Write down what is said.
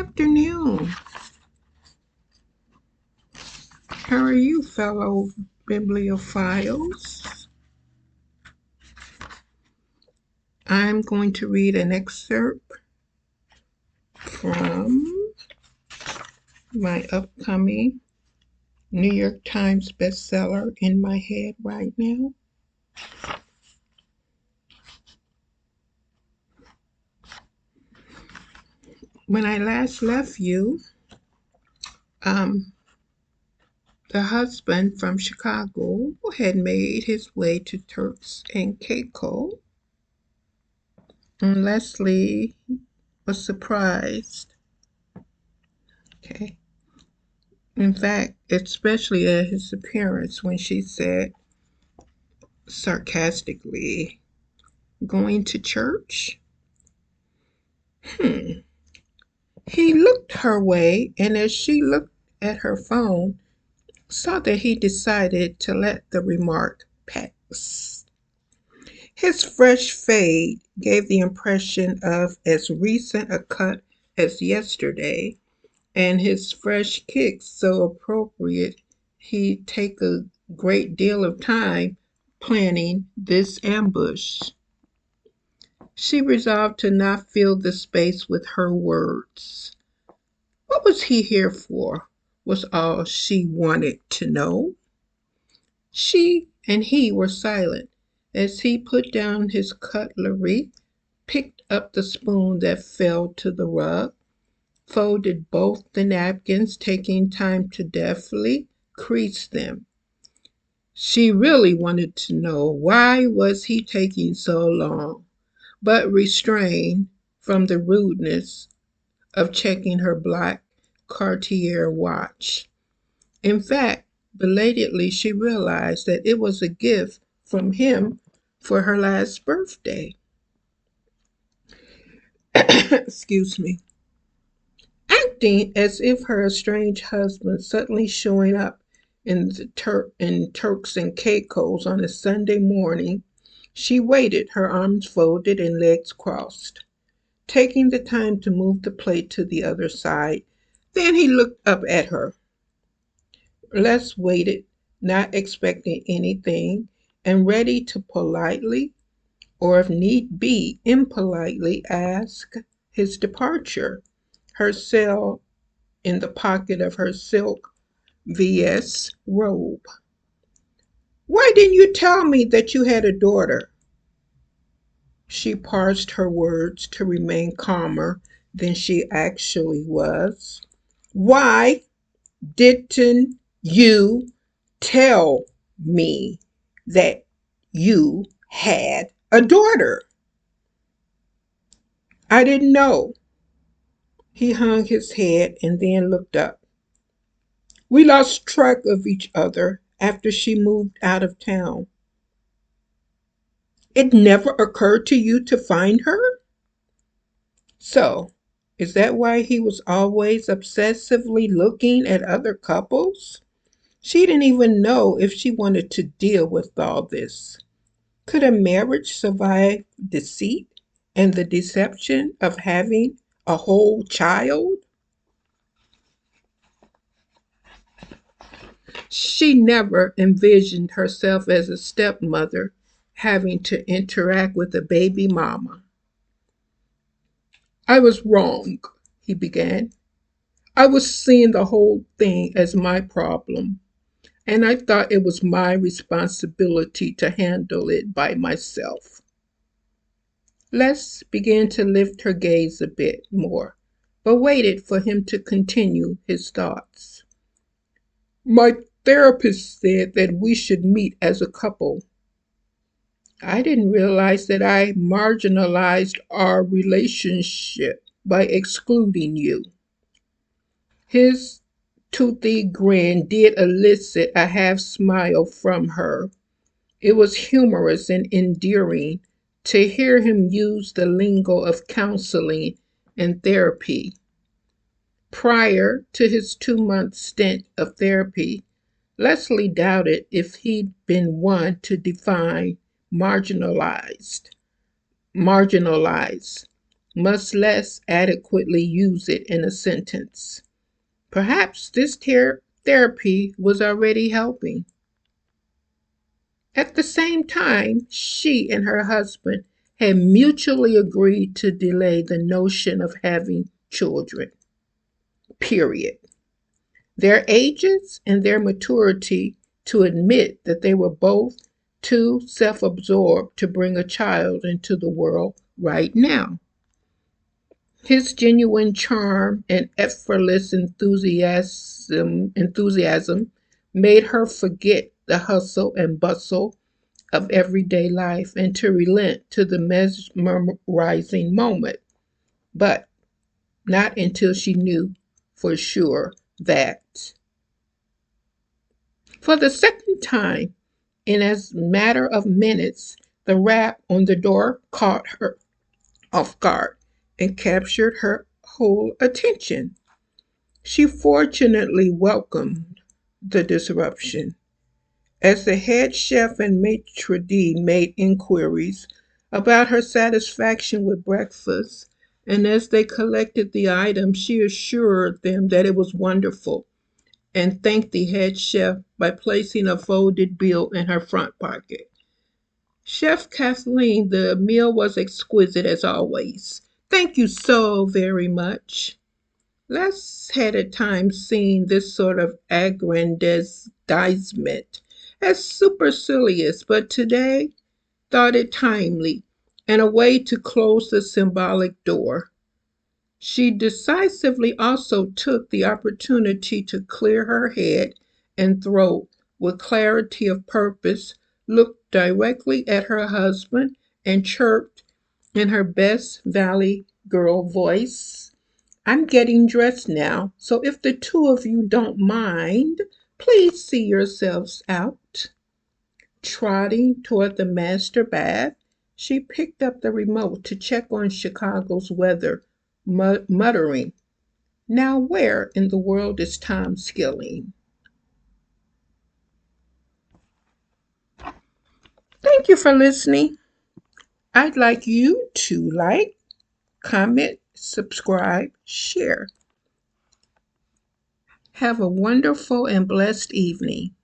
afternoon. How are you, fellow bibliophiles? I'm going to read an excerpt from my upcoming New York Times bestseller in my head right now. When I last left you, um, the husband from Chicago had made his way to Turks and Caicos, and Leslie was surprised. Okay. In fact, especially at his appearance when she said sarcastically, "Going to church?" Hmm. He looked her way, and as she looked at her phone, saw that he decided to let the remark pass. His fresh fade gave the impression of as recent a cut as yesterday, and his fresh kicks so appropriate he'd take a great deal of time planning this ambush. She resolved to not fill the space with her words. What was he here for? Was all she wanted to know. She and he were silent as he put down his cutlery, picked up the spoon that fell to the rug, folded both the napkins, taking time to deftly crease them. She really wanted to know why was he taking so long, but restrained from the rudeness of checking her black Cartier watch. In fact, belatedly she realized that it was a gift from him for her last birthday. Excuse me. Acting as if her estranged husband suddenly showing up in Turks and Caicos on a Sunday morning, she waited, her arms folded and legs crossed, taking the time to move the plate to the other side. Then he looked up at her. Les waited, not expecting anything, and ready to politely, or if need be, impolitely ask his departure. Her cell in the pocket of her silk VS robe. Why didn't you tell me that you had a daughter? She parsed her words to remain calmer than she actually was. Why didn't you tell me that you had a daughter? I didn't know. He hung his head and then looked up. We lost track of each other after she moved out of town. It never occurred to you to find her? So, is that why he was always obsessively looking at other couples? She didn't even know if she wanted to deal with all this. Could a marriage survive deceit and the deception of having a whole child? She never envisioned herself as a stepmother having to interact with a baby mama. I was wrong, he began. I was seeing the whole thing as my problem, and I thought it was my responsibility to handle it by myself. Les began to lift her gaze a bit more, but waited for him to continue his thoughts. My therapist said that we should meet as a couple. I didn't realize that I marginalized our relationship by excluding you. His toothy grin did elicit a half smile from her. It was humorous and endearing to hear him use the lingo of counseling and therapy. Prior to his 2 month stint of therapy, Leslie doubted if he'd been one to define marginalized. Marginalized. much less adequately use it in a sentence. Perhaps this therapy was already helping. At the same time, she and her husband had mutually agreed to delay the notion of having children, period. Their ages and their maturity to admit that they were both too self absorbed to bring a child into the world right now. His genuine charm and effortless enthusiasm made her forget the hustle and bustle of everyday life and to relent to the mesmerizing moment, but not until she knew for sure that. For the second time, in as matter of minutes, the rap on the door caught her off guard and captured her whole attention. She fortunately welcomed the disruption. As the head chef and maitre d' made inquiries about her satisfaction with breakfast, and as they collected the items, she assured them that it was wonderful and thanked the head chef by placing a folded bill in her front pocket. Chef Kathleen, the meal was exquisite as always. Thank you so very much. Les had at times seen this sort of aggrandizement as supercilious, but today thought it timely and a way to close the symbolic door. She decisively also took the opportunity to clear her head and throat with clarity of purpose, looked directly at her husband, and chirped in her best Valley Girl voice. I'm getting dressed now, so if the two of you don't mind, please see yourselves out. Trotting toward the master bath, she picked up the remote to check on Chicago's weather, muttering, now where in the world is Tom Skilling? Thank you for listening. I'd like you to like, comment, subscribe, share. Have a wonderful and blessed evening.